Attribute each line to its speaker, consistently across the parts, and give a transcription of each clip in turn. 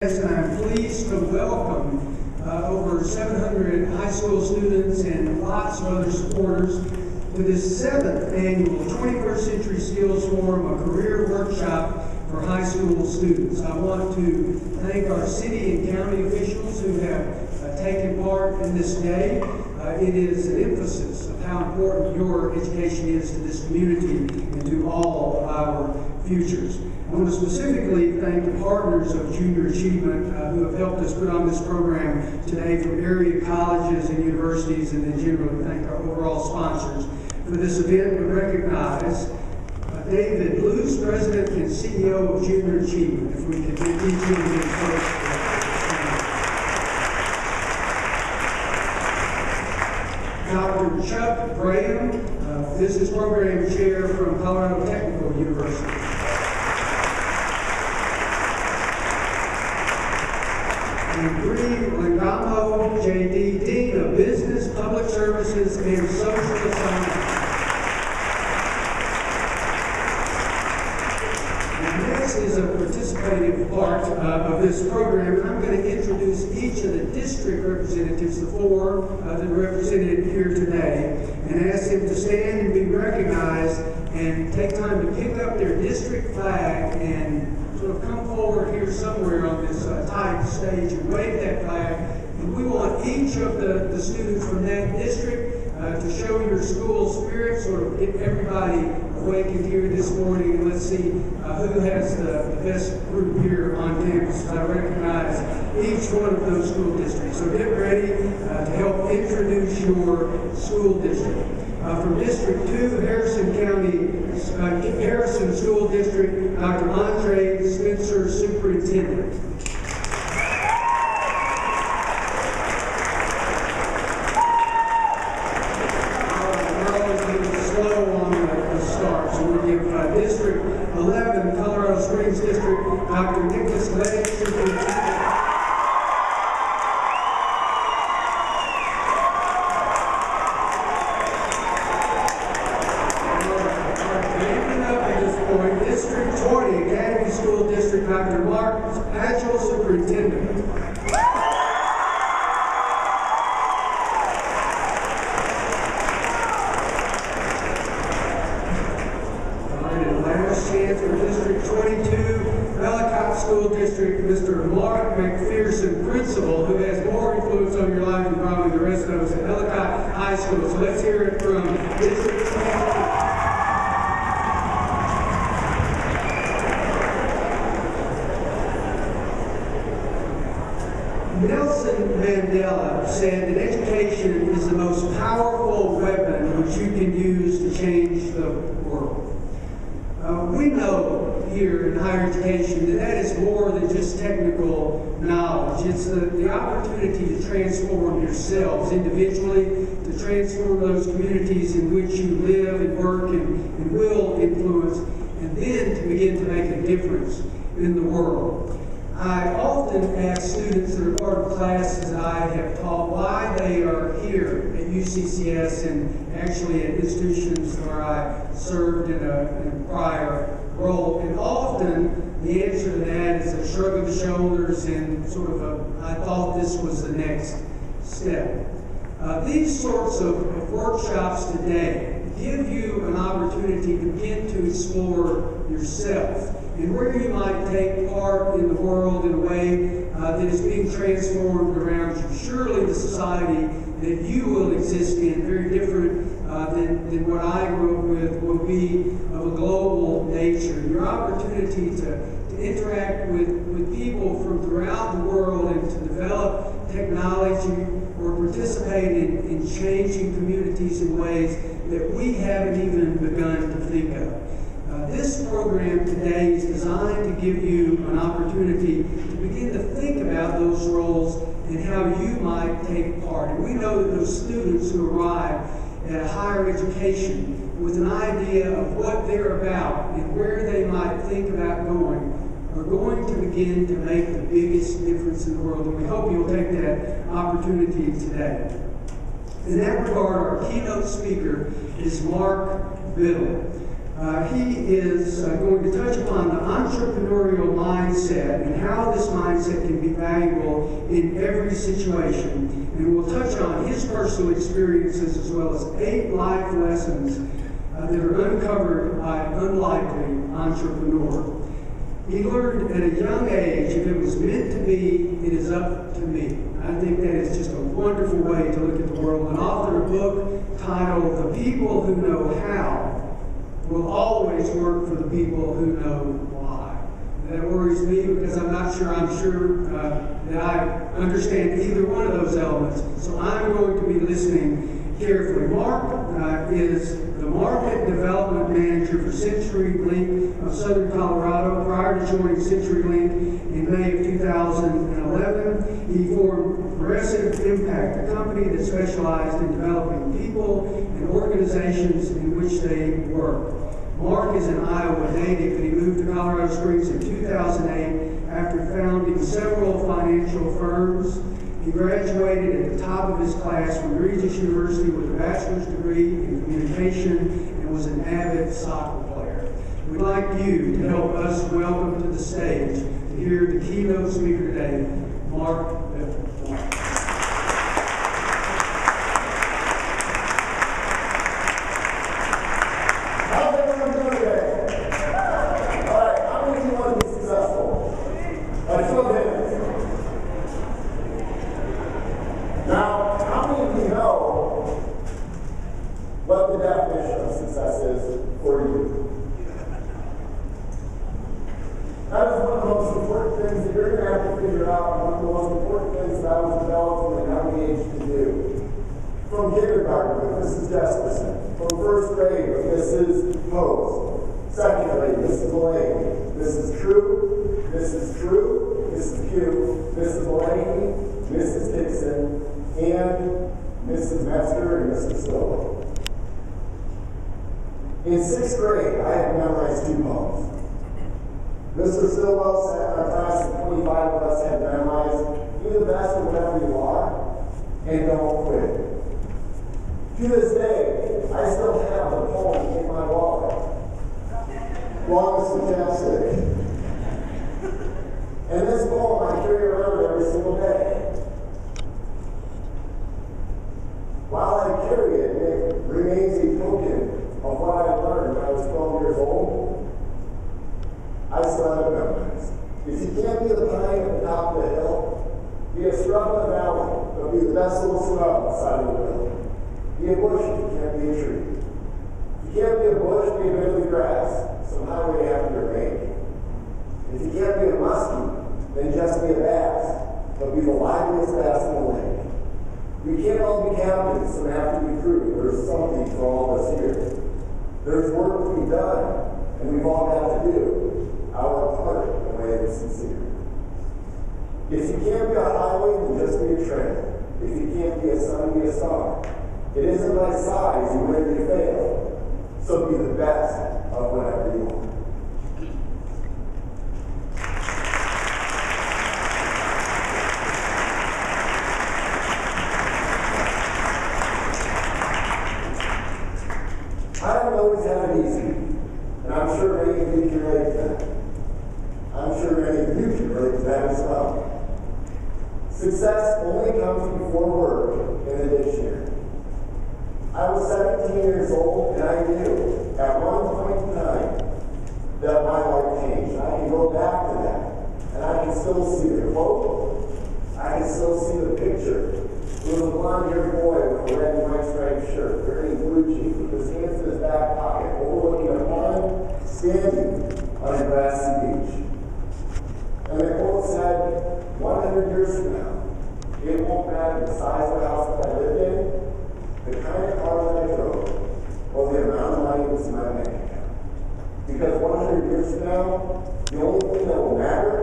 Speaker 1: Yes, and I'm pleased to welcome over 700 high school students and lots of other supporters to this 7th annual 21st Century Skills Forum, a career workshop for high school students. I want to thank our city and county officials who have taken part in this day. It is an emphasis of how important your education is to this community and to all of our futures. I want to specifically thank the partners of Junior Achievement who have helped us put on this program today from area colleges and universities, and then generally thank our overall sponsors for this event. We recognize David Blues, President and CEO of Junior Achievement. If we could give each of them first. Dr. Chuck Graham, Business Program Chair from Colorado Technical University. And Bree Langamo, J.D., Dean of Business, Public Services, and Social Science. And this is a participative part of this program, and I'm going to introduce each of the district representatives, the four that are represented here today, and ask them to stand and be recognized and take time to pick up their district flag and sort of come forward here somewhere on this tight stage and wave that flag. And we want each of the students from that district to show your school spirit, sort of get everybody awakened here this morning, and let's see who has the best group here on campus. I recognize each one of those school districts. So get ready to help introduce your school district. From District 2, Harrison School District, Dr. Andre Spencer, Superintendent. We're always a little slow on the start, so we'll give District 11, Colorado Springs District, Dr. Nicholas Legg, Superintendent. Dr. Mark Agile, Superintendent. And last chance for District 22, Ellicott School District, Mr. Mark McPherson, Principal, who has more influence on your life than probably the rest of us at Ellicott High School. So let's hear it from District 22. Nelson Mandela said that education is the most powerful weapon which you can use to change the world. We know here in higher education that is more than just technical knowledge. It's the opportunity to transform yourselves individually, to transform those communities in which you live and work and will influence, and then to begin to make a difference in the world. I often ask students that are part of classes that I have taught why they are here at UCCS and actually at institutions where I served in a prior role. And often the answer to that is a shrug of the shoulders and sort of I thought this was the next step. These sorts of workshops today give you an opportunity to begin to explore yourself and where you might take part in the world in a way that is being transformed around you. Surely the society that you will exist in, very different than what I grew up with, will be of a global nature. Your opportunity to interact with people from throughout the world and to develop technology or participate in changing communities in ways that we haven't even begun to think of. This program today is designed to give you an opportunity to begin to think about those roles and how you might take part. And we know that those students who arrive at a higher education with an idea of what they're about and where they might think about going are going to begin to make the biggest difference in the world. And we hope you'll take that opportunity today. In that regard, our keynote speaker is Mark Bittle. He is going to touch upon the entrepreneurial mindset and how this mindset can be valuable in every situation. And we'll touch on his personal experiences as well as 8 life lessons that are uncovered by an unlikely entrepreneur. He learned at a young age, if it was meant to be, it is up to me. I think that is just a wonderful way to look at the world. And authored a book titled The People Who Know How will always work for the people who know why. That worries me because I'm sure that I understand either one of those elements. So I'm going to be listening carefully. Mark is the Market Development Manager for CenturyLink of Southern Colorado. Prior to joining CenturyLink in May of 2011, he formed Progressive Impact, a company that specialized in developing people and organizations in which they work. Mark is an Iowa native, and he moved to Colorado Springs in 2008 after founding several financial firms. He graduated at the top of his class from Regis University with a bachelor's degree in communication and was an avid soccer player. We'd like you to help us welcome to the stage to hear the keynote speaker today, Mark Bittle.
Speaker 2: How's everyone doing today? All right, how many of you want to be successful? Show of hands. Now, how many of you know what the definition of success is for you? That is one of the most important things that you're going to have to figure out, and one of the most important things that I was developed from a young age to do. From kindergarten with Mrs. Jesperson, from first grade with Mrs. Pose, second grade, Mrs. Delaney, Mrs. True, Mrs. True, Mrs. Pugh, Mrs. Delaney, Mrs. Dixon, and Mrs. Metzger and Mrs. Stillwell. In 6th grade, I had memorized 2 poems. Mr. Stillwell sat in our class, and 25 of us had memorized, "Be the best of whatever you are, and don't quit." To this day, I still have the poem in my wallet. Long as fantastic. And this poem I carry around every single day. While I carry it, it remains a token of what I learned when I was 12 years old. I still have it memorized. If you can't be the pine at the top of the hill, be a scrub in the valley, but be the best little scrub outside of the hill. Be a bush if you can't be a tree. If you can't be a bush, be a bit of the grass. Some highway after your make. If you can't be a muskie, then just be a bass, but be the liveliest bass in the lake. We can't all be captains and have to be crew. There's something for all of us here. There's work to be done, and we've all got to do our part in a way that's sincere. If you can't be a highway, then just be a train. If you can't be a sun, be a star. It isn't by size you win or you fail. So be the best of whatever you are. I haven't always had it easy, and I'm sure many of you can relate to that. I'm sure many of you can relate to that as well. Success only comes before work in the dictionary. I was 17 years old, and I knew at one point in time that my life changed. I can go back to that, and I can still see the quote. I can still see the picture. It was a blonde-haired boy with a red and white striped shirt, wearing blue jeans, with his hands in his back pocket, overlooking a pond, standing on a grassy beach. And the quote said, 100 years from now, it won't matter the size of the house that I lived in, the kind of car that I drove, or the amount of money that's in my bank account. Because 100 years from now, the only thing that will matter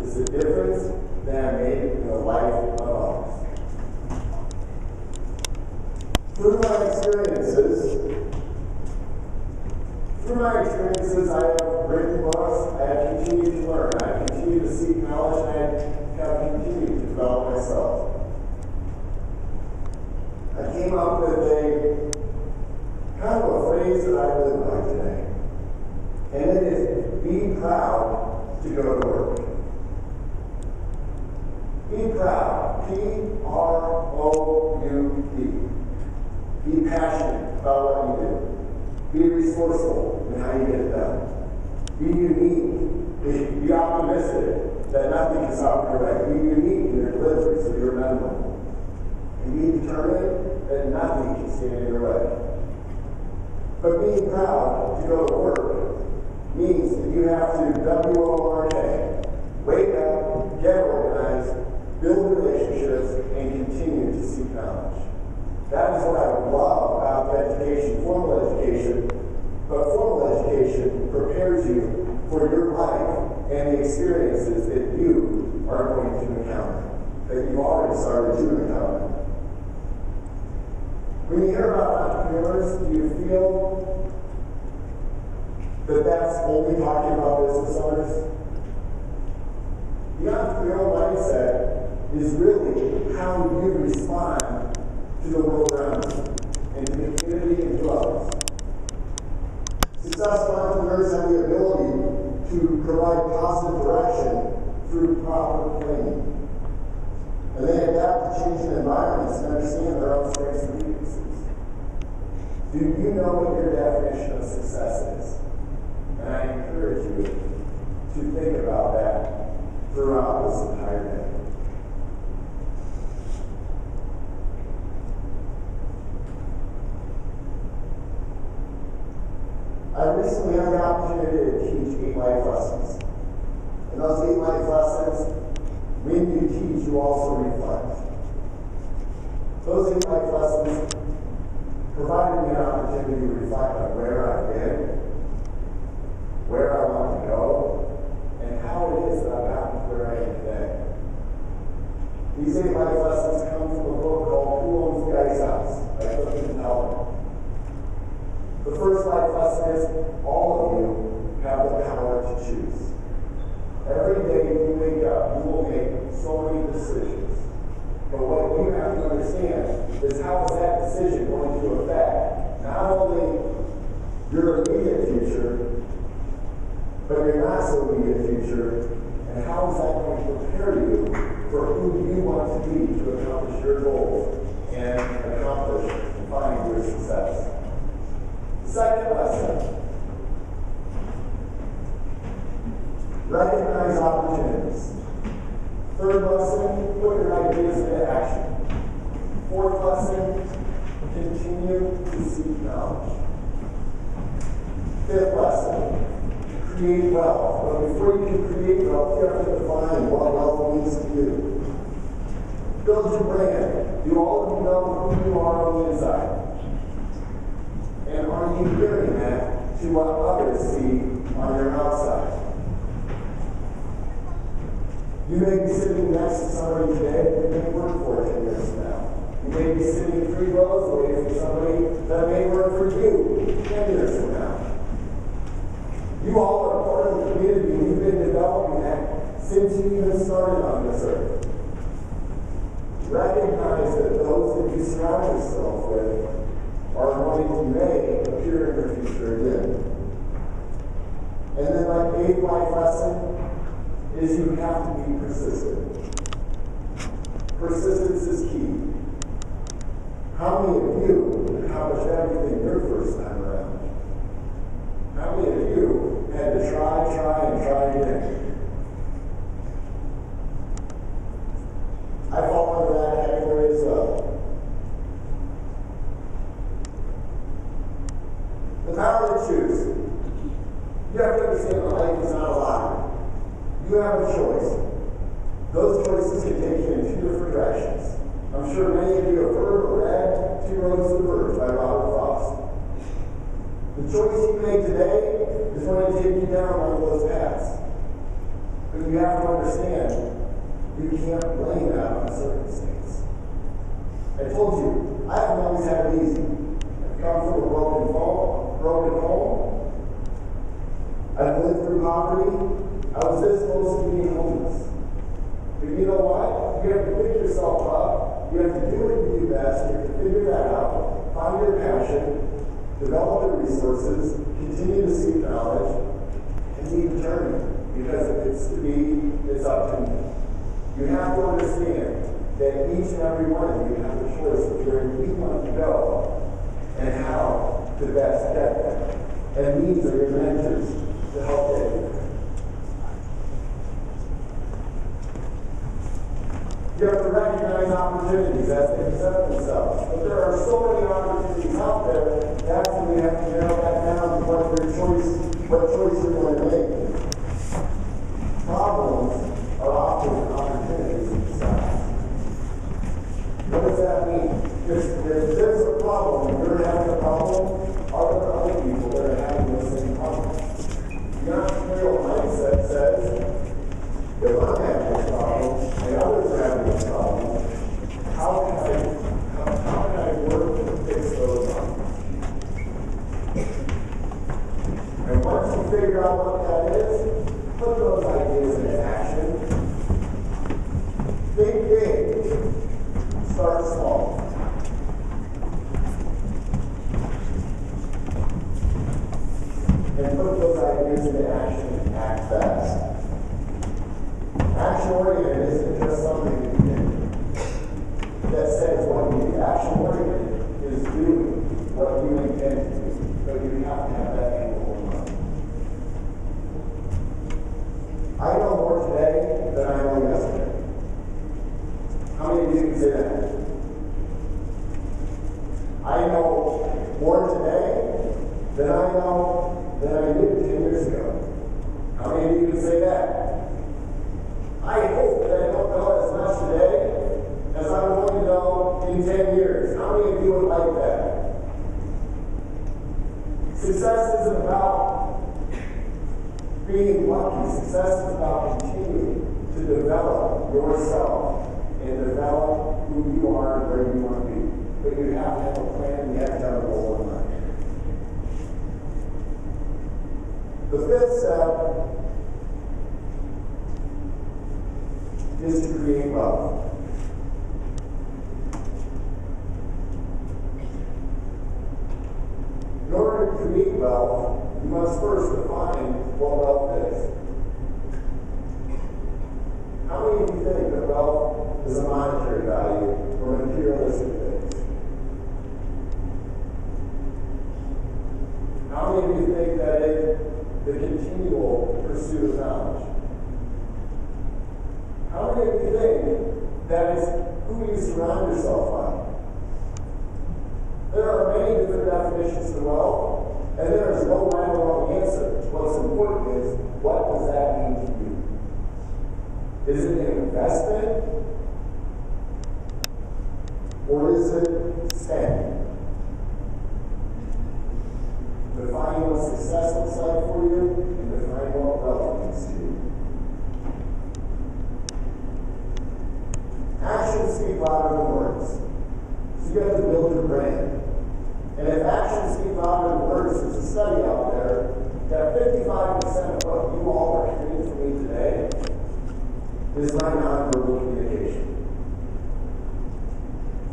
Speaker 2: is the difference that I made in the life of others. Through my experiences, I have written books, I have continued to learn, I have continued to seek knowledge, and I have continued to develop myself. I came up with a kind of a phrase that I live by today. And it is be proud to go to work. Be proud. P-R-O-U-D. Be passionate about what you do. Be resourceful in how you get it done. Be unique. Be optimistic that nothing can stop your way. Be unique in your delivery so you're memorable. And be determined that nothing can stand in your way. But being proud to go to work means that you have to W-O-R-K. Wake up, get organized, build relationships, and continue to seek knowledge. That is what I love about the education, formal education. But formal education prepares you for your life and the experiences that you are going to encounter, that you've already started to encounter. When you hear about entrepreneurs, do you feel that that's only talking about business owners? The entrepreneurial mindset is really how you respond to the world around you and to the community and to others. Successful entrepreneurs have the ability to provide positive direction through proper planning. And they adapt to changing environments and understand their own strengths and weaknesses. Do you know what your definition of success is? And I encourage you to think about that throughout this entire day. I recently had the opportunity to teach 8 life lessons. And those 8 life lessons, when you teach, you also reflect. Those 8 life lessons provided me an opportunity to reflect on where I've been, where I want to go, and how it is that I've gotten to where I am today. These 8 life lessons come from a book called Who Owns the Ice House by Bittle. The first life lesson is all of you have the power to choose. Every day you wake up, you will make so many decisions. But what you have to understand is how is that decision going to affect not only your immediate future, but your not so immediate future, and how is that going to prepare you for who you want to be to accomplish your goals and accomplish and find your success. Second lesson, recognize opportunities. Third lesson, put your ideas into action. Fourth lesson, continue to seek knowledge. Fifth lesson, create wealth. But before you can create wealth, you have to define what wealth means to you. Build your brand. Do all of you know who you are on the inside? And are you hearing that to what others see on your outside? You may be sitting next to somebody today that you may work for 10 years from now. You may be sitting 3 rows away from somebody that may work for you 10 years from now. You all are part of the community, and you've been developing that since you even started on this earth. Recognize that those that you surround yourself with are going to may appear in your future again. And then my 8th life lesson is you have to be persistent. Persistence is key. How many of you accomplished everything your first time around? How many of you had to try, and try again? I fall under that category as well. The power to choose. You have to understand that life is not a lottery. You have a choice. Those choices can take you in 2 different directions. I'm sure many of you have heard or read 2 Roads to the Verge by Robert Frost. The choice you make today is going to take you down one of those paths. But you have to understand, you can't blame that on circumstance. I told you, I haven't always had it easy. I've come from a broken home. I've lived through poverty. I was this close to being homeless. But you know what? You have to pick yourself up. You have to do what you do best. You have to figure that out. Find your passion. Develop the resources. Continue to seek knowledge. need to turn it. Because if it's to be, it's up to me. You have to understand that each and every one of you have a choice of where you want to go and how to best get there. And these are your mentors to help get you there. You have to recognize opportunities as they present themselves. But there are so many opportunities out there, that's when you have to narrow that down to what choice you're going to make. Problems are often opportunities themselves. What does that mean? If there's a problem, and you're having a problem, are there other people that are having the same problem? The entrepreneurial mindset says, if I'm having a problem and others are having a problem, how can I work to fix those problems? And once you figure out what that is, put those ideas into action. Think big. Start small. And put those ideas into action and act fast. Action-oriented isn't just something that says what you do. Action-oriented is doing what you intend to do. But you have to have that angle in mind. I know more today than I know yesterday. How many of you can say that? I know more today than I did 10 years ago. How many of you can say that? I hope that I don't know as much today as I'm going to know in 10 years. How many of you would like that? Success isn't about being lucky. Success is about continuing to develop yourself and develop who you are and where you want to be. But you have to have a plan, you have to have a goal in mind. The fifth step is to create wealth. In order to create wealth, you must first define what wealth is. How many of you think that wealth is a monetary value or materialistic things? How many of you think that it's the continual pursuit of knowledge? How many of you think that is who you surround yourself by? There are many different definitions to wealth, and there is no right or wrong answer. What's important is, what does that mean to you? Is it an investment? Or is it spending? Define what success looks like for you, and define what wealth means to you. Actions speak louder than words. So you have to build your brand. And if actions speak louder than words, there's a study out there that 55% of what you all are hearing from me today is my nonverbal communication.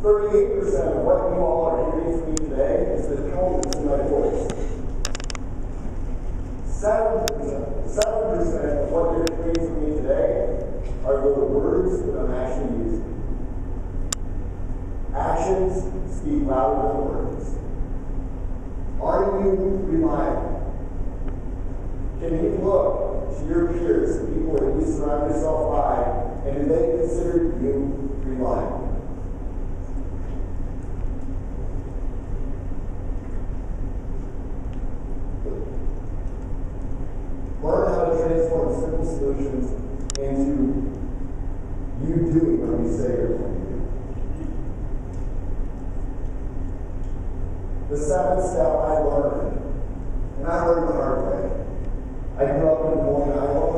Speaker 2: 38% of what you all are hearing from me today is the tone that's in my voice. 7% of what you're hearing from me today are the words that I'm actually using. Actions speak louder than words. Are you reliable? Can you look to your peers, the people that you surround yourself by, and do they consider you reliable? Learn how to transform simple solutions into you doing what you say you're going to do. The seventh step I learned, and I learned the hard way. I grew up in Des Moines, Iowa.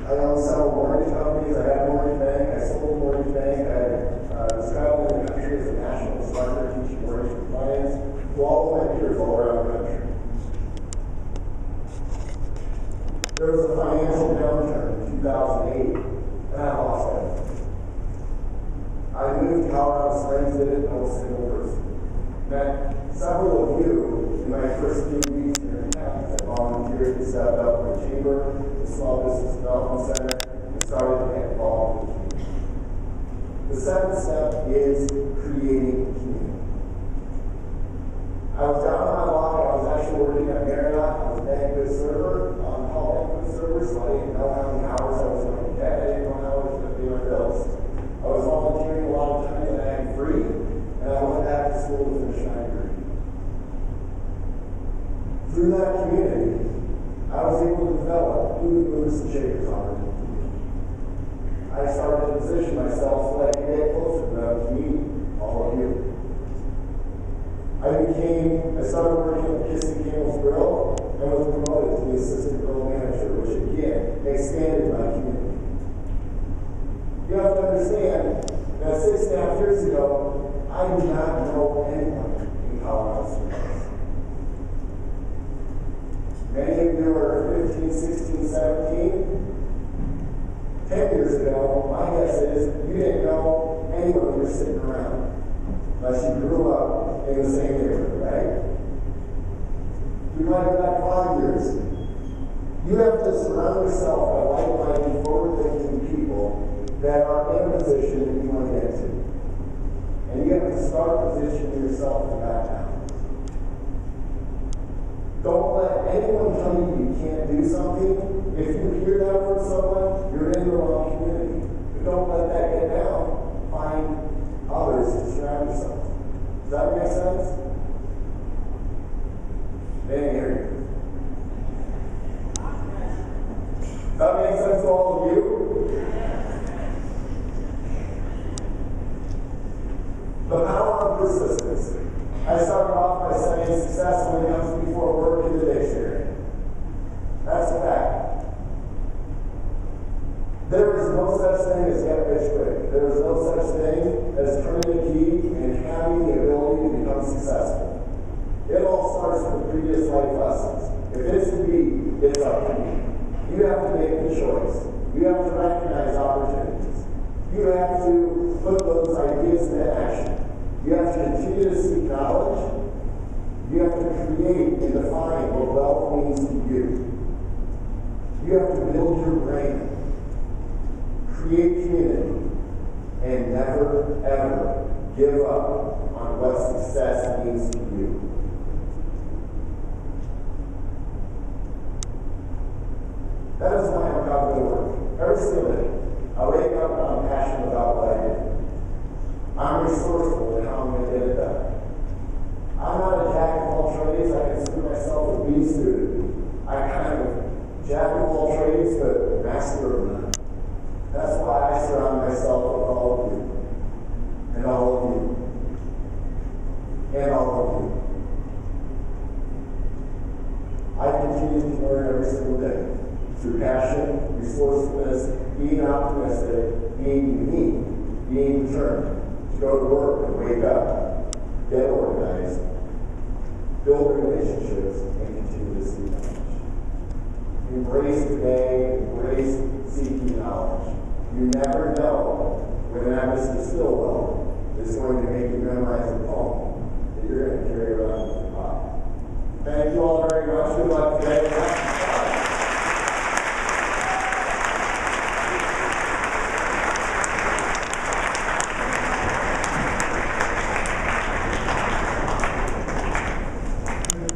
Speaker 2: I owned several mortgage companies. I had a mortgage bank. I sold a mortgage bank. I was traveling the country as a national instructor teaching mortgage compliance to all of my peers all around the country. There was a financial downturn in 2008, and I lost everything. I moved to Colorado Springs, didn't know a single person. Met several of you in my first few weeks here in town. I volunteered and stepped up in the chamber, the Small Business Development Center, and started to get involved in the community. The second step is creating community. I was down on my block. I was actually working at Marriott. I was a banquet server, on-call banquet server, so I didn't know how many hours I was going to get. I didn't know how I was going to pay my bills. I was volunteering a lot of time that I had free, and I went back to school to finish my degree. Through that community, I was able to develop who the movers and shakers are in the community. I started to position myself so that I could get closer to meet all of you. I started working at Kissing Camel's Grill and was promoted to the assistant grill manager, which again expanded my community. You have to understand that 6.5 years ago, I did not know anyone in Colorado Springs. Many of you are 15, 16, 17. 10 years ago, my guess is you didn't know anyone who was sitting around unless you grew up in the same neighborhood, right? You might go back 5 years. You have to surround yourself by like-minded, forward-thinking people that are in a position that you want to get to. And you have to start positioning yourself to back down. Don't let anyone tell you you can't do something. If you hear that from someone, you're in the wrong community. But don't let that get down. Find others to surround yourself. Does that make sense? They didn't hear you. Does that make sense to all of you? The power of persistence. I started off by saying success only comes before work in the dictionary. That's a fact. There is no such thing as get rich quick. There is no such thing as turning the key and having the ability to become successful. It all starts with previous life lessons. If it's to be, it's up to you. You have to make the choice. You have to recognize opportunities. You have to put those ideas into action. You have to continue to seek knowledge. You have to create and define what wealth means to you. You have to build your brand, create community, and never, ever give up on what success means to you. That is why I'm proud to work. Every single day, I wake up and I'm passionate about what I do. I'm resourceful in how I'm going to get it done. I'm not a jack of all trades. I consider myself a B student. I kind of jack of all trades, but master of none. That's why I surround myself with all of you. And all of you. And all of you. I continue to learn every single day. Through passion, resourcefulness, being optimistic, being unique, being determined. To go to work and wake up, get organized, build relationships, and continue to seek knowledge. Embrace the day, embrace seeking knowledge. You never know when Mr. Stillwell is going to make you memorize a poem that you're going to carry around in your pocket. Thank you all very much. Good luck today.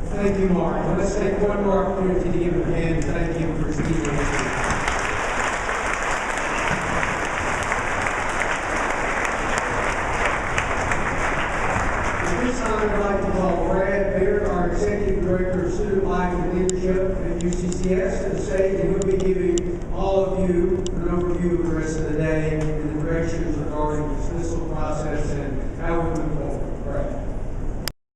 Speaker 1: Thank you, Mark. Let's take one more opportunity to give him a hand. Thank you for speaking. At this time, I'd like to call Brad Bittle, our Executive Director of Student Life and Leadership at UCCS, to the stage, and he'll be giving all of you an overview of the rest of the day and the directions regarding the